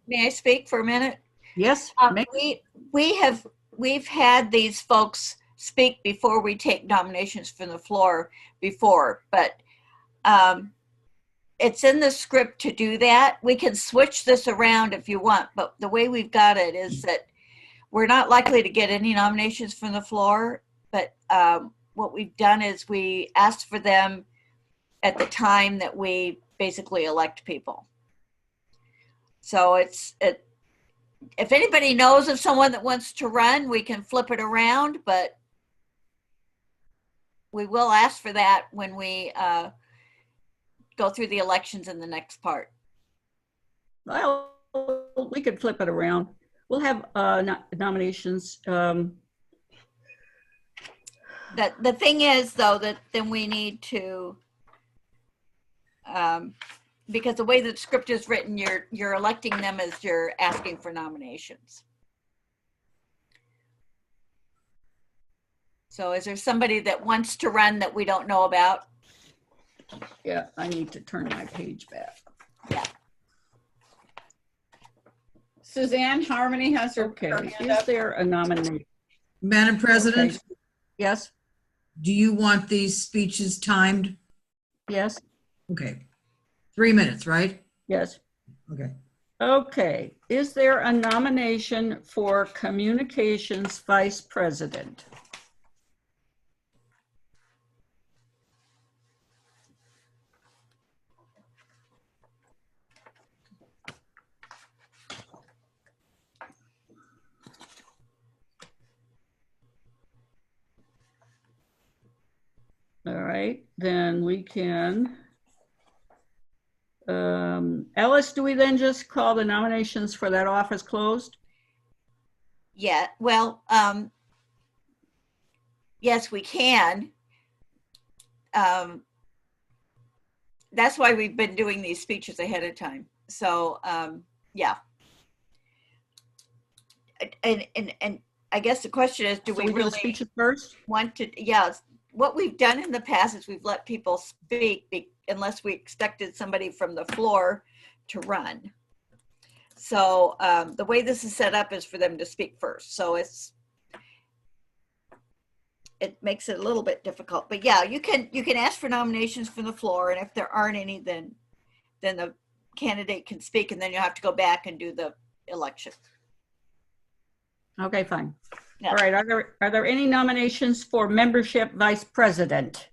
May I speak for a minute? Yes. We've had these folks speak before we take nominations from the floor before, but it's in the script to do that. We can switch this around if you want, but the way we've got it is that we're not likely to get any nominations from the floor, but what we've done is we asked for them at the time that we basically elect people. So if anybody knows of someone that wants to run, we can flip it around, but we will ask for that when we go through the elections in the next part. Well, we could flip it around. We'll have nominations. The thing is, though, that then we need to, because the way the script is written, you're electing them as you're asking for nominations. So is there somebody that wants to run that we don't know about? Yeah, I need to turn my page back. Yeah. Suzanne Harmony has her Okay, is there a nomination? Madam President, Okay. Yes, do you want these speeches timed? yes, Okay. 3 minutes, right? yes. Okay. Okay, is there a nomination for Communications Vice President? All right, then we can. Ellis, do we then just call the nominations for that office closed? Yeah, well, yes, we can. That's why we've been doing these speeches ahead of time. So, yeah. And I guess the question is, do we do really the speeches first? want to? Yeah, what we've done in the past is we've let people speak unless we expected somebody from the floor to run. So the way this is set up is for them to speak first. So it makes it a little bit difficult. But yeah, you can ask for nominations from the floor, and if there aren't any, then the candidate can speak, and then you have to go back and do the election. Okay, fine. Yeah. All right, are there any nominations for membership vice president?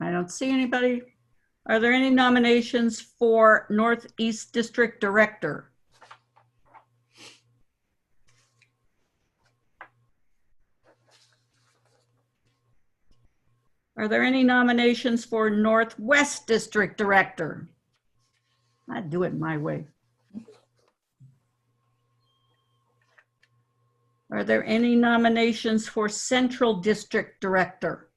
I don't see anybody. Are there any nominations for Northeast District Director? Are there any nominations for Northwest District Director? I'd do it my way. Are there any nominations for Central District Director?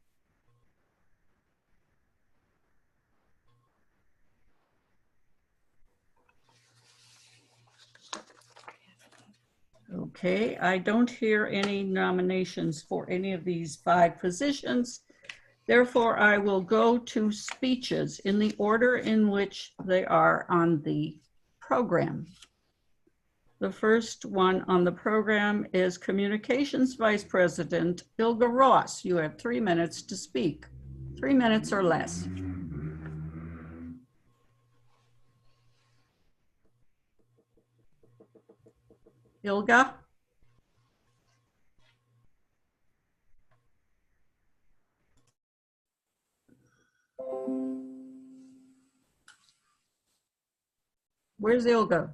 Okay, I don't hear any nominations for any of these 5 positions. Therefore, I will go to speeches in the order in which they are on the program. The first one on the program is Communications Vice President Ilga Ross. You have 3 minutes to speak, 3 minutes or less. Ilga? Where's Ilga?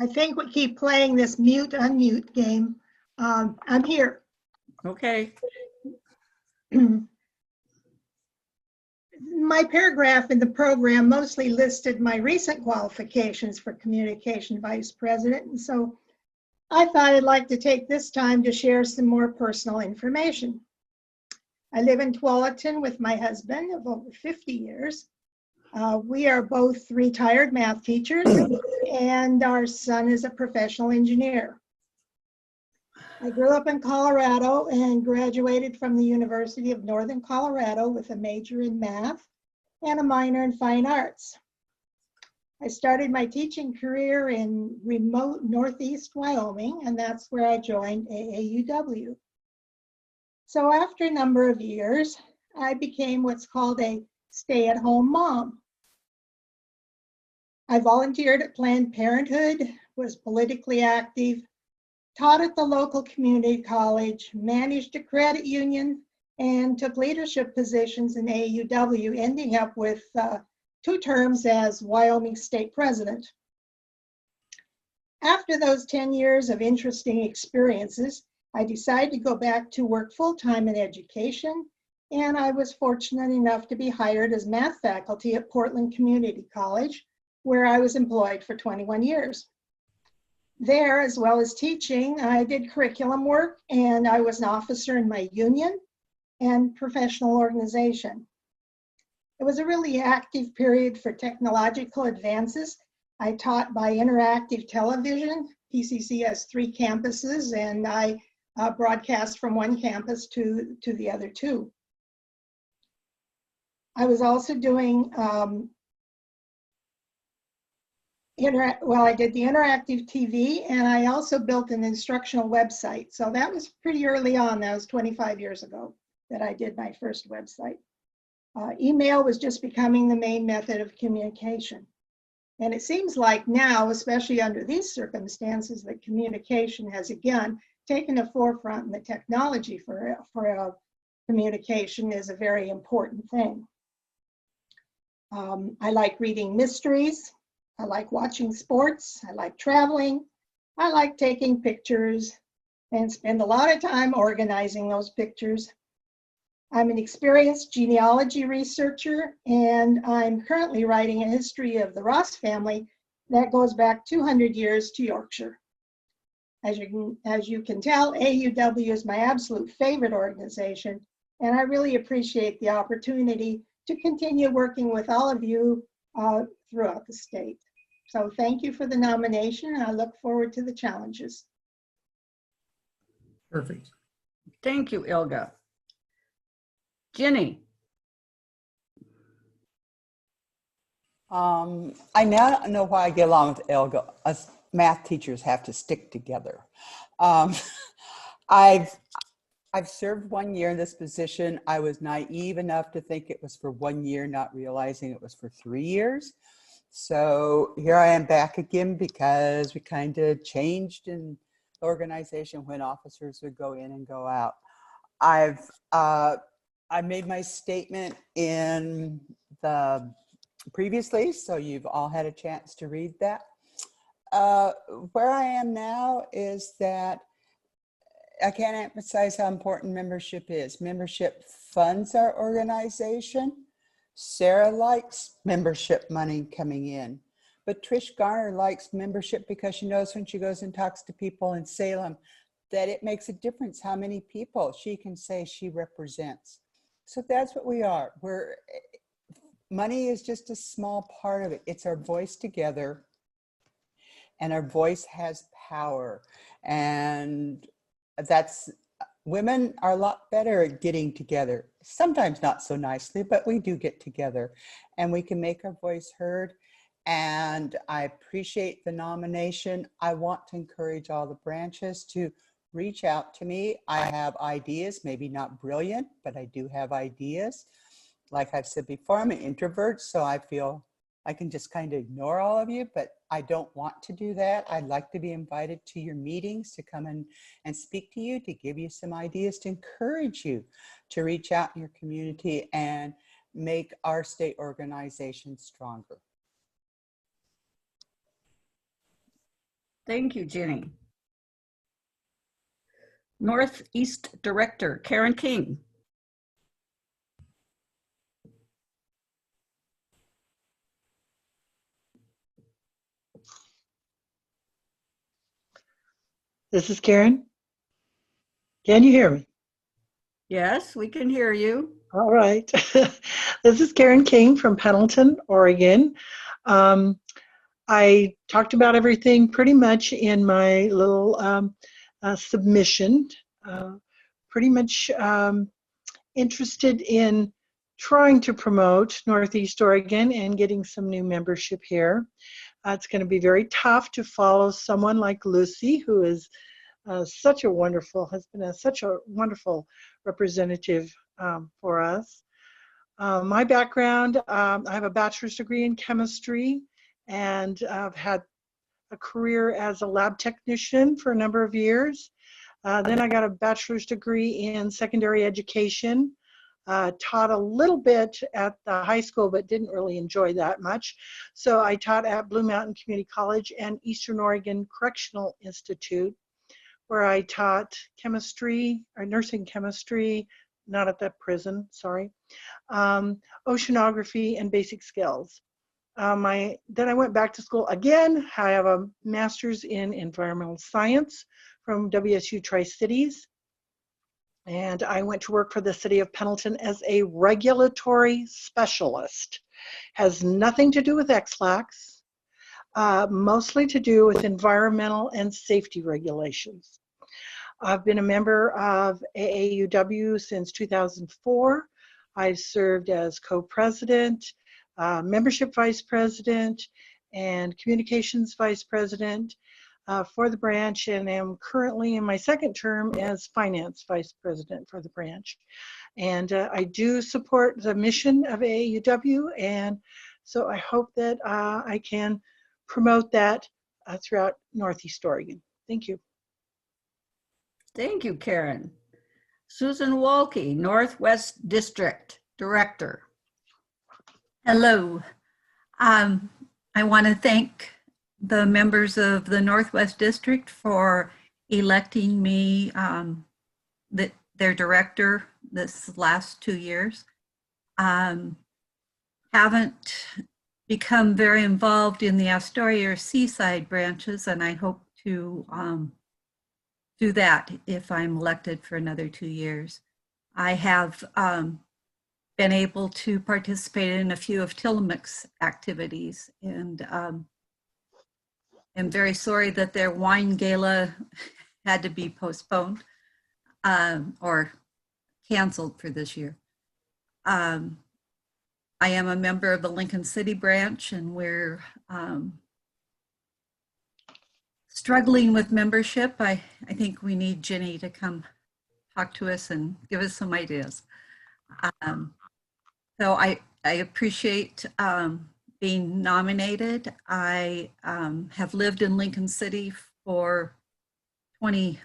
I think we keep playing this mute unmute game. I'm here. Okay. My paragraph in the program mostly listed my recent qualifications for communication vice president, and so I thought I'd like to take this time to share some more personal information. I live in Tualatin with my husband of over 50 years. We are both retired math teachers, and our son is a professional engineer. I grew up in Colorado and graduated from the University of Northern Colorado with a major in math and a minor in fine arts. I started my teaching career in remote Northeast Wyoming, and that's where I joined AAUW. So after a number of years, I became what's called a stay-at-home mom. I volunteered at Planned Parenthood, was politically active, taught at the local community college, managed a credit union, and took leadership positions in AAUW, ending up with 2 terms as Wyoming State President. After those 10 years of interesting experiences, I decided to go back to work full-time in education, and I was fortunate enough to be hired as math faculty at Portland Community College, where I was employed for 21 years. There, as well as teaching, I did curriculum work, and I was an officer in my union and professional organization. It was a really active period for technological advances. I taught by interactive television. PCC has 3 campuses, and I broadcast from one campus to the other 2. I was also doing I did the interactive TV, and I also built an instructional website. So that was pretty early on. That was 25 years ago that I did my first website. Email was just becoming the main method of communication. And it seems like now, especially under these circumstances, that communication has again taken the forefront, and the technology for communication is a very important thing. I like reading mysteries. I like watching sports. I like traveling. I like taking pictures and spend a lot of time organizing those pictures. I'm an experienced genealogy researcher, and I'm currently writing a history of the Ross family that goes back 200 years to Yorkshire. As you can tell, AAUW is my absolute favorite organization, and I really appreciate the opportunity to continue working with all of you throughout the state. So thank you for the nomination. I look forward to the challenges. Perfect. Thank you, Ilga. Ginny. I now know why I get along with Ilga. Us math teachers have to stick together. I've served 1 year in this position. I was naive enough to think it was for 1 year, not realizing it was for 3 years. So here I am back again because we kind of changed in the organization when officers would go in and go out. I made my statement in the previously, so you've all had a chance to read that. Where I am now is that I can't emphasize how important membership is. Membership funds our organization. Sarah likes membership money coming in, but Trish Garner likes membership because she knows when she goes and talks to people in Salem that it makes a difference how many people she can say she represents. So that's what we are. Money is just a small part of it. It's our voice together, and our voice has power. And women are a lot better at getting together. Sometimes not so nicely, but we do get together and we can make our voice heard. And I appreciate the nomination. I want to encourage all the branches to reach out to me. I have ideas, maybe not brilliant, but I do have ideas. Like I've said before, I'm an introvert, so I feel I can just kind of ignore all of you, but I don't want to do that. I'd like to be invited to your meetings, to come in and speak to you, to give you some ideas, to encourage you to reach out in your community and make our state organization stronger. Thank you, Ginny. Northeast Director, Karen King. This is Karen. Can you hear me? Yes, we can hear you. All right. This is Karen King from Pendleton, Oregon. I talked about everything pretty much in my little submission. Pretty much interested in trying to promote Northeast Oregon and getting some new membership here. It's going to be very tough to follow someone like Lucy, who is such a wonderful, has been such a wonderful representative for us. My background, I have a bachelor's degree in chemistry, and I've had a career as a lab technician for a number of years. Then I got a bachelor's degree in secondary education. Taught a little bit at the high school, but didn't really enjoy that much. So I taught at Blue Mountain Community College and Eastern Oregon Correctional Institute, where I taught chemistry, or nursing chemistry, not at that prison, sorry, oceanography and basic skills. Then I went back to school again. I have a master's in environmental science from WSU Tri-Cities. And I went to work for the city of Pendleton as a regulatory specialist. Has nothing to do with XLACs, mostly to do with environmental and safety regulations. I've been a member of AAUW since 2004. I've served as co-president, membership vice president, and communications vice president for the branch, and am currently in my second term as finance vice president for the branch. And I do support the mission of AAUW, and so I hope that I can promote that throughout Northeast Oregon. Thank you. Thank you, Karen. Susan Walke, Northwest District Director. Hello. I want to thank the members of the Northwest District for electing me their director this last 2 years. Haven't become very involved in the Astoria or Seaside branches, and I hope to do that if I'm elected for another 2 years. I have been able to participate in a few of Tillamook's activities, and I'm very sorry that their wine gala had to be postponed or canceled for this year. I am a member of the Lincoln City branch, and we're struggling with membership. I think we need Jenny to come talk to us and give us some ideas. So I appreciate being nominated. I have lived in Lincoln City for 28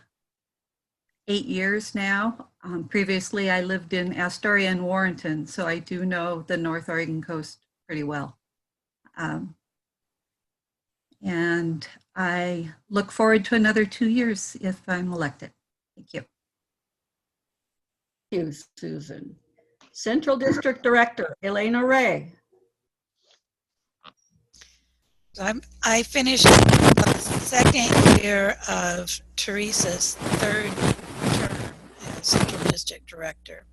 years now. Previously, I lived in Astoria and Warrenton, so I do know the North Oregon coast pretty well. And I look forward to another 2 years if I'm elected. Thank you. Thank you, Susan. Central District Director, Elena Ray. I finished the second year of Teresa's third term as Central District Director.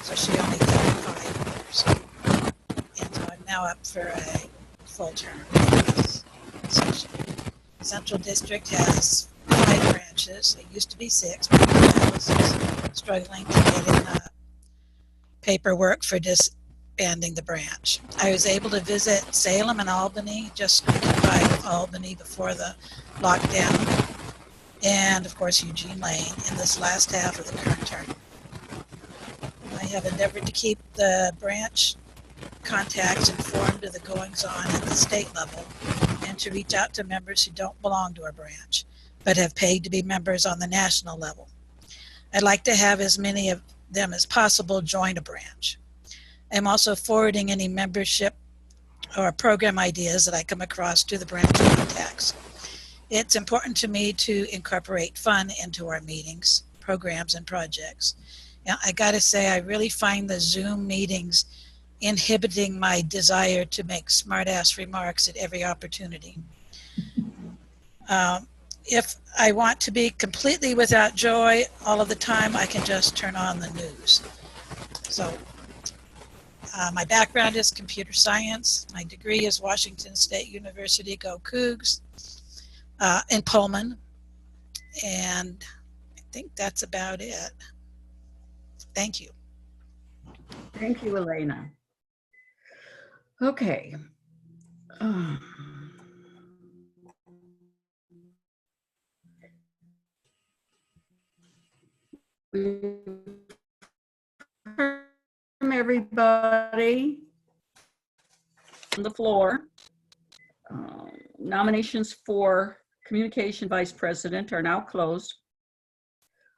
So she only did 5 years. And so I'm now up for a full term in this session. Central District has 5 branches. It used to be 6, but I was struggling to get in paperwork for disbanding the branch. I was able to visit Salem and Albany, just by Albany before the lockdown, and of course Eugene Lane in this last half of the current term. I have endeavored to keep the branch contacts informed of the goings on at the state level, and to reach out to members who don't belong to our branch, but have paid to be members on the national level. I'd like to have as many of them as possible join a branch. I'm also forwarding any membership or program ideas that I come across to the branch contacts. It's important to me to incorporate fun into our meetings, programs, and projects. Now, I gotta say, I really find the Zoom meetings inhibiting my desire to make smart-ass remarks at every opportunity. If I want to be completely without joy all of the time, I can just turn on the news. So my background is computer science. My degree is Washington State University, go Cougs, in Pullman. And I think that's about it. Thank you. Thank you, Elena. Okay. From everybody on the floor. Nominations for Communication Vice President are now closed.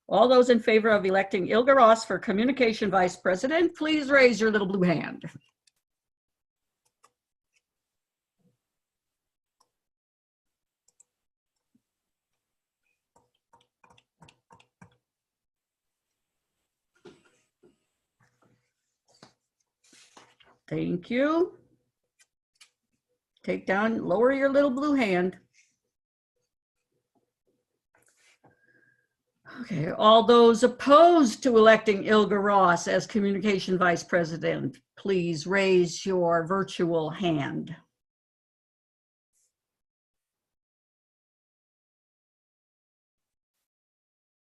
All those in favor of electing Ilga Ross for Communication Vice President, please raise your little blue hand. Thank you. Take down, lower your little blue hand. Okay, all those opposed to electing Ilga Ross as Communication Vice President, please raise your virtual hand.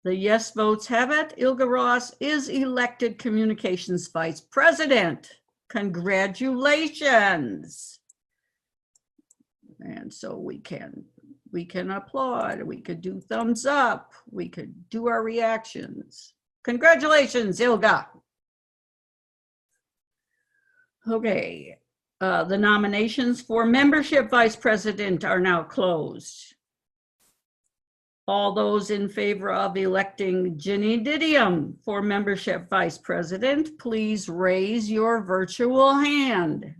The yes votes have it. Ilga Ross is elected Communications Vice President. Congratulations. And so we can applaud, we could do thumbs up, we could do our reactions. Congratulations, Ilga. Okay, the nominations for Membership Vice President are now closed. All those in favor of electing Ginny Didium for Membership Vice President, please raise your virtual hand.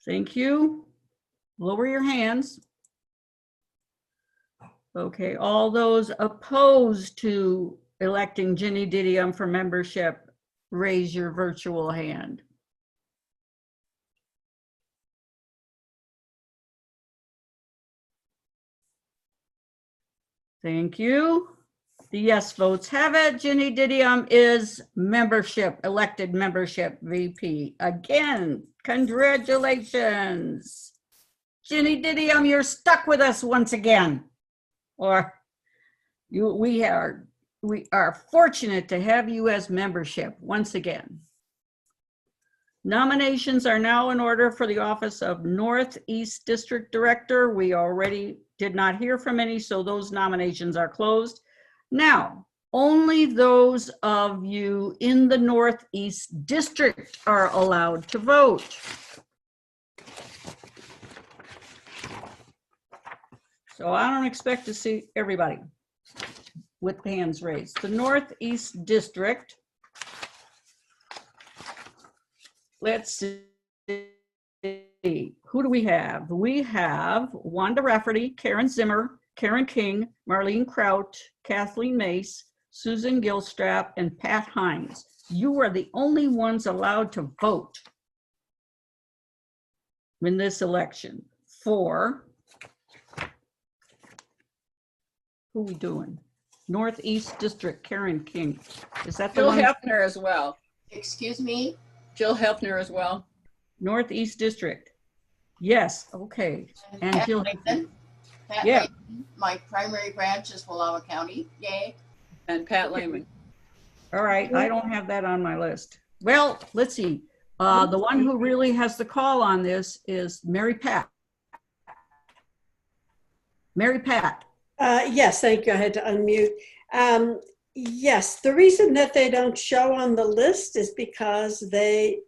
Thank you. Lower your hands. Okay, all those opposed to electing Ginny Didium for membership, raise your virtual hand. Thank you. The yes votes have it. Ginny Didium is elected membership VP. Again, congratulations. Ginny Didium, you're stuck with us once again. Or we are fortunate to have you as membership once again. Nominations are now in order for the office of Northeast District Director. We already did not hear from any, so those nominations are closed. Now, only those of you in the Northeast District are allowed to vote. So I don't expect to see everybody with hands raised. The Northeast District, let's see, who do we have? We have Wanda Rafferty, Karen Zimmer, Karen King, Marlene Kraut, Kathleen Mace, Susan Gilstrap, and Pat Hines. You are the only ones allowed to vote in this election for, who are we doing? Northeast District, Karen King. Is that the Jill one? Hefner as well. Excuse me? Jill Hefner as well. Northeast District. Yes, okay. And Pat Jill. Layton. Pat Yeah. Layton. My primary branch is Wallowa County. Yay. And Pat Lehman. All right, I don't have that on my list. Well, let's see. The one who really has the call on this is Mary Pat. Mary Pat. Yes, thank you. I had to unmute. Yes, the reason that they don't show on the list is because that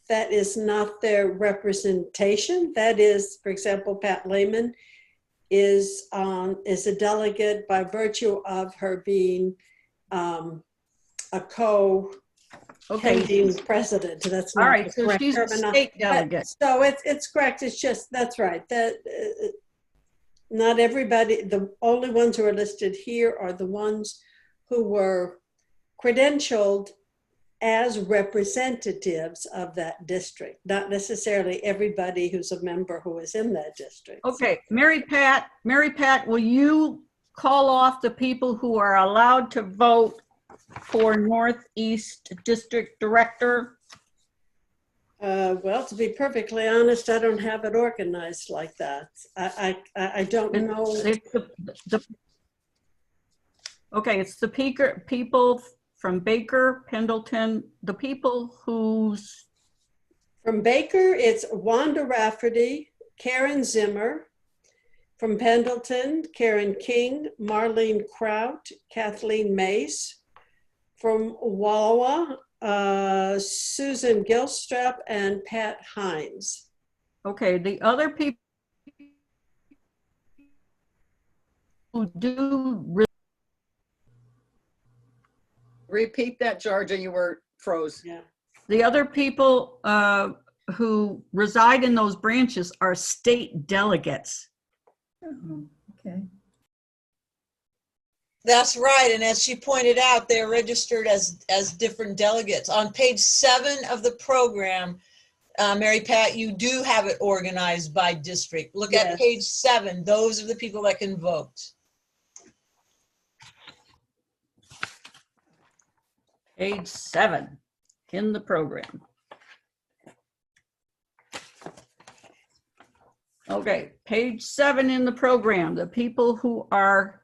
is not their representation. That is, for example, Pat Lehman is a delegate by virtue of her being a co-pending president. That's not All right, the so correct she's a terminology. state delegate. So it's correct. It's just, that's right. That not everybody, the only ones who are listed here are the ones who were credentialed as representatives of that district, not necessarily everybody who's a member who is in that district. Okay, Mary Pat, will you call off the people who are allowed to vote for Northeast District Director? Well, to be perfectly honest, I don't have it organized like that. I don't know. Okay, it's the people from Baker, Pendleton, the people who's... From Baker, it's Wanda Rafferty, Karen Zimmer. From Pendleton, Karen King, Marlene Kraut, Kathleen Mace. From Wawa, Susan Gilstrap and Pat Hines. Okay, the other people who do... Repeat that, Georgia, you were froze. Yeah. The other people who reside in those branches are state delegates. Okay. That's right. And as she pointed out, they're registered as different delegates. On page 7 of the program, Mary Pat, you do have it organized by district. Look Yes. at page 7. Those are the people that can vote. Page 7 in the program. Okay, page 7 in the program, the people who are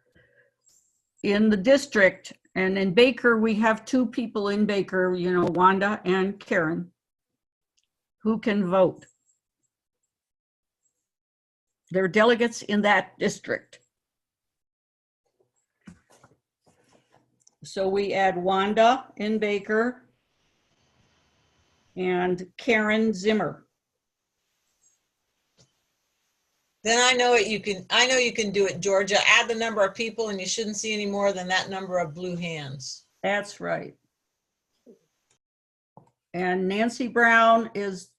in the district, and in Baker, we have 2 people in Baker, you know, Wanda and Karen, who can vote. They're delegates in that district. So we add Wanda in Baker and Karen Zimmer. Then I know you can do it, Georgia. Add the number of people and you shouldn't see any more than that number of blue hands. That's right. And Nancy Brown is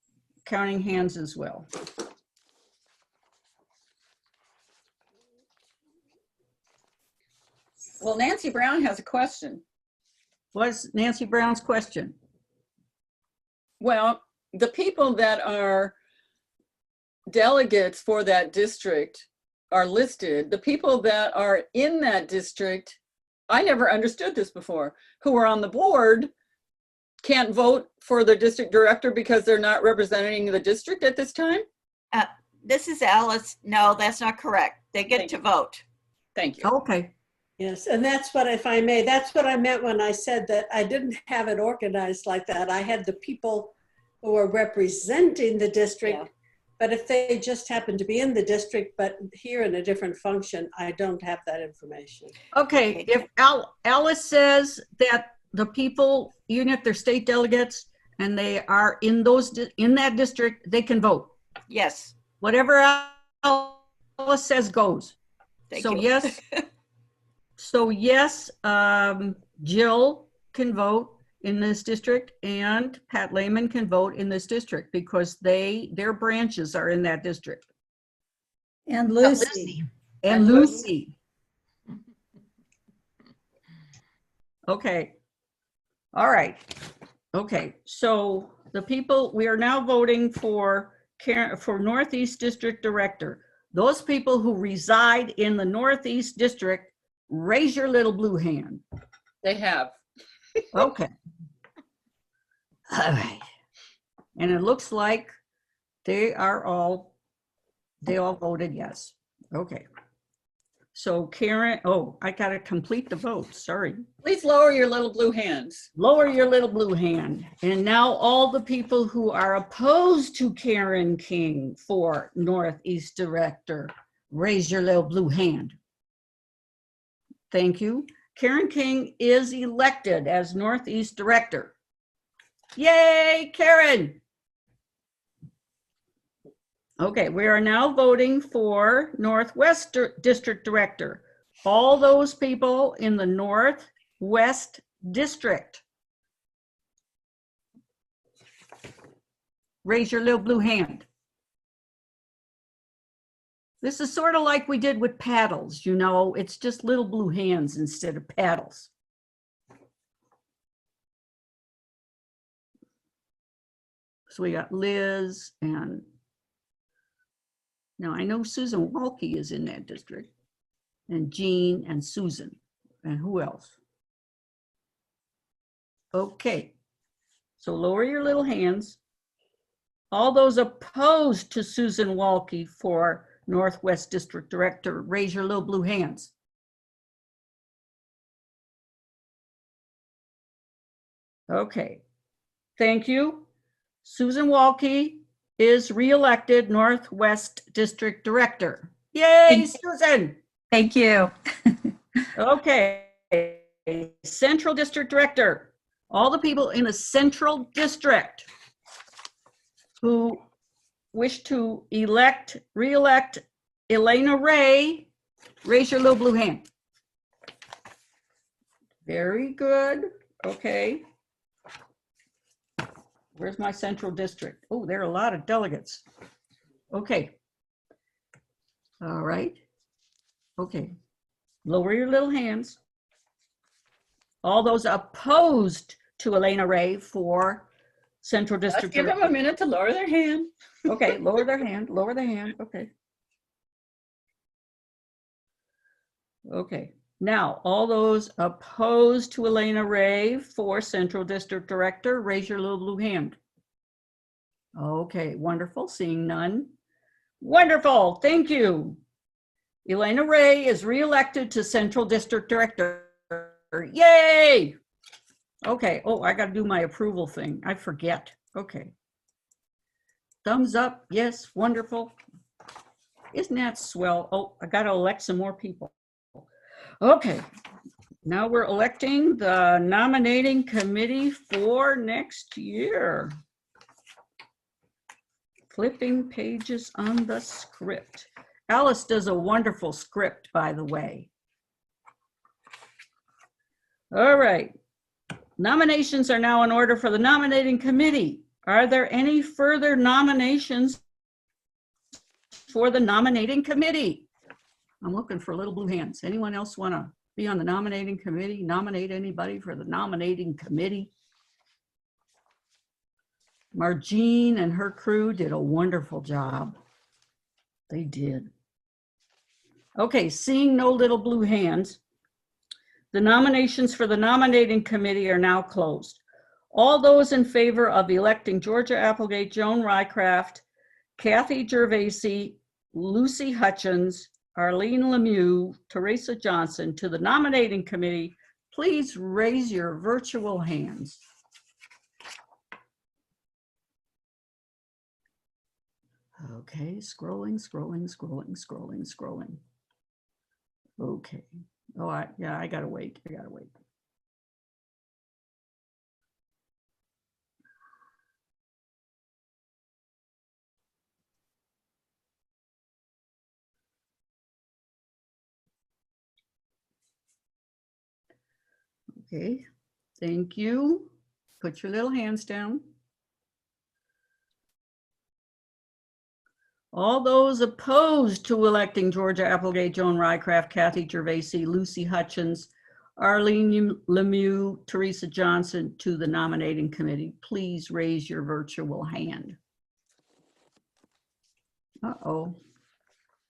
counting hands as well. Well, Nancy Brown has a question. What's Nancy Brown's question? Well, the people that are delegates for that district are listed. The people that are in that district, I never understood this before, who are on the board can't vote for the district director because they're not representing the district at this time? This is Alice. No, that's not correct. They get to vote. Thank you. Okay. Yes, and that's what, if I may, that's what I meant when I said that I didn't have it organized like that. I had the people who are representing the district, Yeah. but if they just happen to be in the district, but here in a different function, I don't have that information. Okay, if Alice says that the people, even if they're state delegates and they are in that district, they can vote. Yes. Whatever Alice says goes. Thank So you. yes. So yes, Jill can vote in this district and Pat Lehman can vote in this district because their branches are in that district. And Lucy. And Lucy. Okay. All right. Okay. So the people, we are now voting for Northeast District Director. Those people who reside in the Northeast District, raise your little blue hand. They have. Okay. All right. And it looks like they all voted yes. Okay. So Karen, oh, I got to complete the vote. Sorry. Please lower your little blue hands. Lower your little blue hand. And now all the people who are opposed to Karen King for Northeast Director, raise your little blue hand. Thank you. Karen King is elected as Northeast Director. Yay, Karen! Okay, we are now voting for Northwest District Director. All those people in the Northwest District, raise your little blue hand. This is sort of like we did with paddles, you know, it's just little blue hands instead of paddles. So we got Liz, and now I know Susan Walke is in that district, and Jean and Susan, and who else? Okay, so lower your little hands. All those opposed to Susan Walke for Northwest District Director, raise your little blue hands. Okay, thank you. Susan Walke is reelected Northwest District Director. Yay, Susan! Thank you. Okay, Central District Director. All the people in a Central District who wish to reelect Elena Ray, raise your little blue hand. Very good. Okay. Where's my Central District? Oh, there are a lot of delegates. Okay. All right. Okay. Lower your little hands. All those opposed to Elena Ray for Central Let's District give them Director. a minute to lower their hand. Okay, lower their hand, lower their hand. Okay. Okay. Now, all those opposed to Elena Ray for Central District Director, raise your little blue hand. Okay, wonderful. Seeing none. Wonderful. Thank you. Elena Ray is reelected to Central District Director. Yay! Okay. Oh, I got to do my approval thing. I forget. Okay. Thumbs up. Yes. Wonderful. Isn't that swell? Oh, I got to elect some more people. Okay. Now we're electing the nominating committee for next year. Flipping pages on the script. Alice does a wonderful script, by the way. All right. Nominations are now in order for the nominating committee. Are there any further nominations for the nominating committee? I'm looking for little blue hands. Anyone else want to be on the nominating committee? Nominate anybody for the nominating committee? Margene and her crew did a wonderful job. They did. Okay, seeing no little blue hands, the nominations for the nominating committee are now closed. All those in favor of electing Georgia Applegate, Joan Rycraft, Kathy Gervasi, Lucy Hutchins, Arlene Lemieux, Teresa Johnson to the nominating committee, please raise your virtual hands. Okay, scrolling. Okay. Oh, I gotta wait. Okay, thank you. Put your little hands down. All those opposed to electing Georgia Applegate, Joan Rycraft, Kathy Gervasi, Lucy Hutchins, Arlene Lemieux, Teresa Johnson to the nominating committee, please raise your virtual hand. Uh-oh.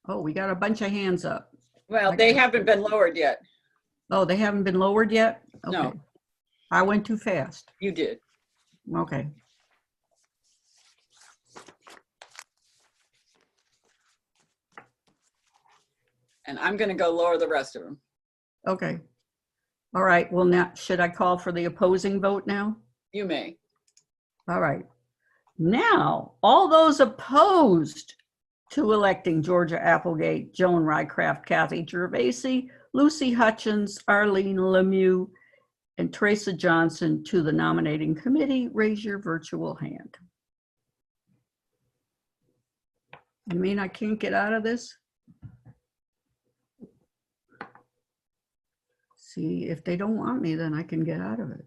Oh, we got a bunch of hands up. Well, they haven't been lowered yet. Oh, they haven't been lowered yet? Okay. No. I went too fast. You did. Okay. And I'm going to go lower the rest of them. Okay. All right. Well, now, should I call for the opposing vote now? You may. All right. Now, all those opposed to electing Georgia Applegate, Joan Rycraft, Kathy Gervasi, Lucy Hutchins, Arlene Lemieux, and Teresa Johnson to the nominating committee, raise your virtual hand. You mean I can't get out of this? See, if they don't want me, then I can get out of it.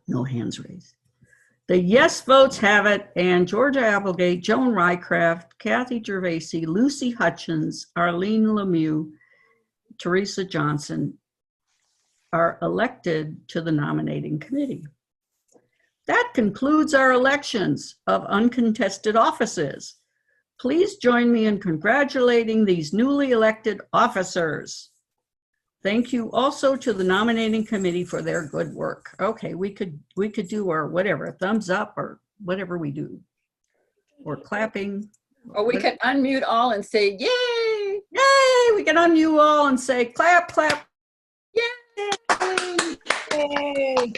No hands raised. The yes votes have it, and Georgia Applegate, Joan Rycraft, Kathy Gervasi, Lucy Hutchins, Arlene Lemieux, Teresa Johnson are elected to the nominating committee. That concludes our elections of uncontested offices. Please join me in congratulating these newly elected officers. Thank you also to the nominating committee for their good work. Okay, we could do our whatever, thumbs up or whatever we do, or clapping. Or we can unmute all and say, yay! Yay! We can unmute all and say, clap, clap. Yay! Yay.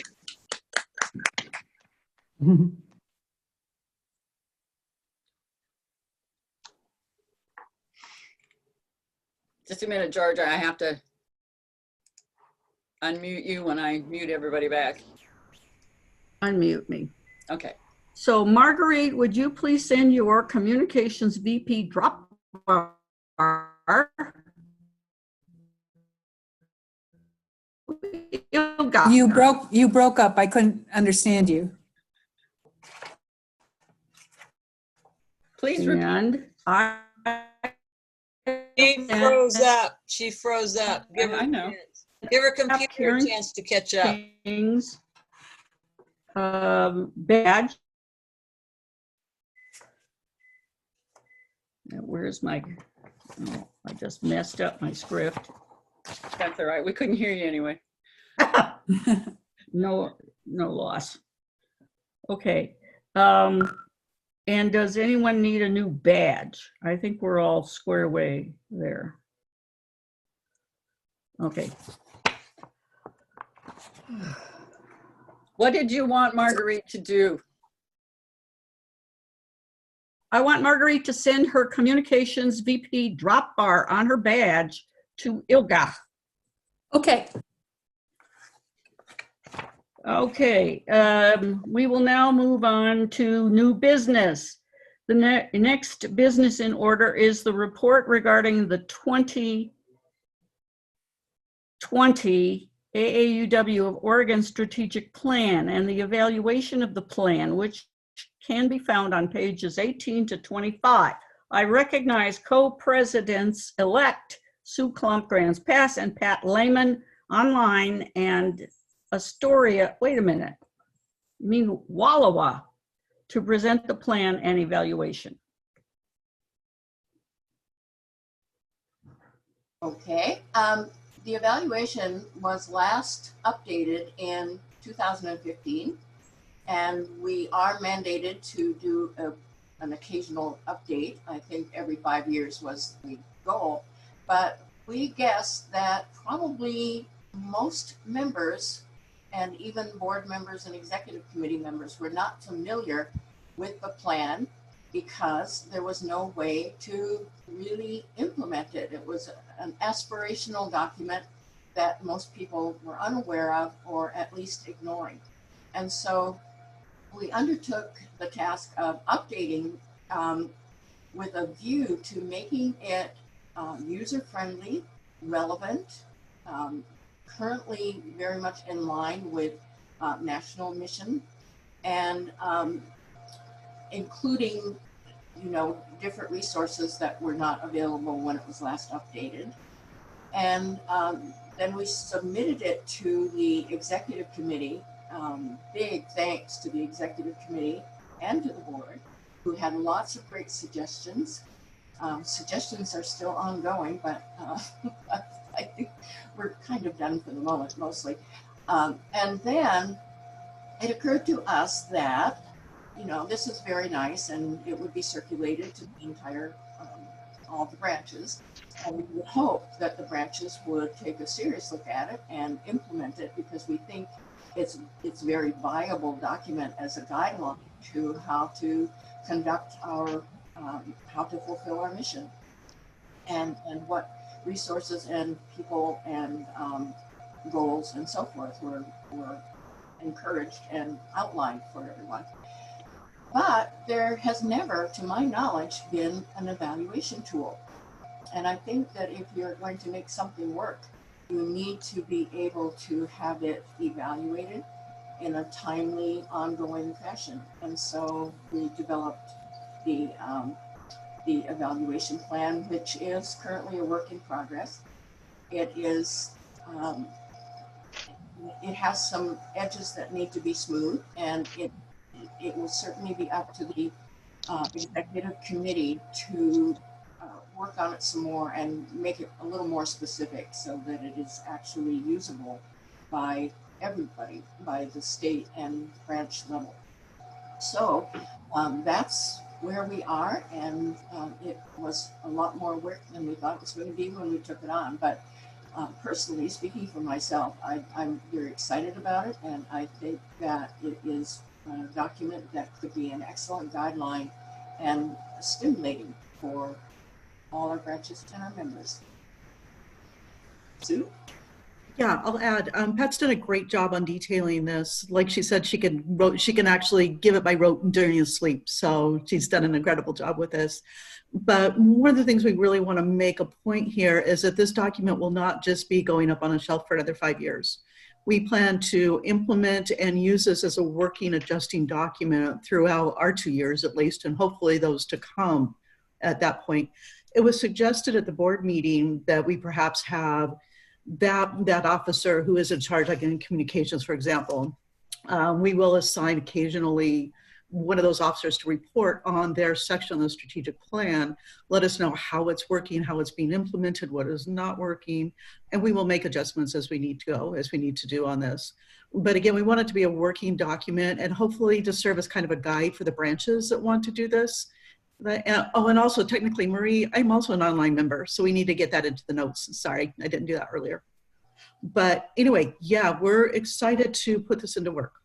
Just a minute, Georgia. I have to unmute you when I mute everybody back. Unmute me. Okay. So Marguerite, would you please send your communications VP drop bar? You broke up. I couldn't understand you. Please repeat. And She froze up. She froze up. I know. Give her computer a chance to catch up. King's badge. Now, where's my, oh, I just messed up my script. That's all right. We couldn't hear you anyway. No loss. Okay. And does anyone need a new badge? I think we're all square away there. Okay. What did you want Marguerite to do? I want Marguerite to send her communications VP drop bar on her badge to Ilga. Okay. Okay, we will now move on to new business. The next business in order is the report regarding the 2020 AAUW of Oregon strategic plan and the evaluation of the plan, which can be found on pages 18 to 25. I recognize co-presidents-elect Sue Klump-Grants Pass and Pat Lehman online, and Astoria, wait a minute, you mean Wallowa, to present the plan and evaluation. Okay, the evaluation was last updated in 2015, and we are mandated to do an occasional update. I think every 5 years was the goal, but we guessed that probably most members and even board members and executive committee members were not familiar with the plan because there was no way to really implement it. It was an aspirational document that most people were unaware of or at least ignoring. And so we undertook the task of updating with a view to making it user-friendly, relevant, currently very much in line with national mission, and including, different resources that were not available when it was last updated. And then we submitted it to the executive committee. Big thanks to the executive committee and to the board, who had lots of great suggestions. Suggestions are still ongoing, but I think we're kind of done for the moment, mostly. And then it occurred to us that, this is very nice and it would be circulated to the entire, all the branches. And we would hope that the branches would take a serious look at it and implement it, because we think it's a very viable document as a guideline to how to conduct our, how to fulfill our mission, and what resources and people and goals and so forth were encouraged and outlined for everyone. But there has never, to my knowledge, been an evaluation tool. And I think that if you're going to make something work, you need to be able to have it evaluated in a timely, ongoing fashion. And so we developed the evaluation plan, which is currently a work in progress. It is, it has some edges that need to be smooth, and it will certainly be up to the executive committee to work on it some more and make it a little more specific so that it is actually usable by everybody, by the state and branch level. So that's where we are, and it was a lot more work than we thought it was going to be when we took it on. But personally, speaking for myself, I'm very excited about it, and I think that it is a document that could be an excellent guideline and stimulating for all our branches and our members. Sue? Yeah, I'll add, Pat's done a great job on detailing this. Like she said, she can actually give it by rote during his sleep. So she's done an incredible job with this. But one of the things we really want to make a point here is that this document will not just be going up on a shelf for another 5 years. We plan to implement and use this as a working, adjusting document throughout our 2 years at least, and hopefully those to come at that point. It was suggested at the board meeting that we perhaps have that officer who is in charge, like in communications, for example. We will assign occasionally one of those officers to report on their section of the strategic plan, let us know how it's working, how it's being implemented, what is not working, and we will make adjustments as we need to go, as we need to do on this. But again, we want it to be a working document and hopefully to serve as kind of a guide for the branches that want to do this. Oh, and also technically, Marie, I'm also an online member, so we need to get that into the notes. Sorry, I didn't do that earlier. But anyway, yeah, we're excited to put this into work.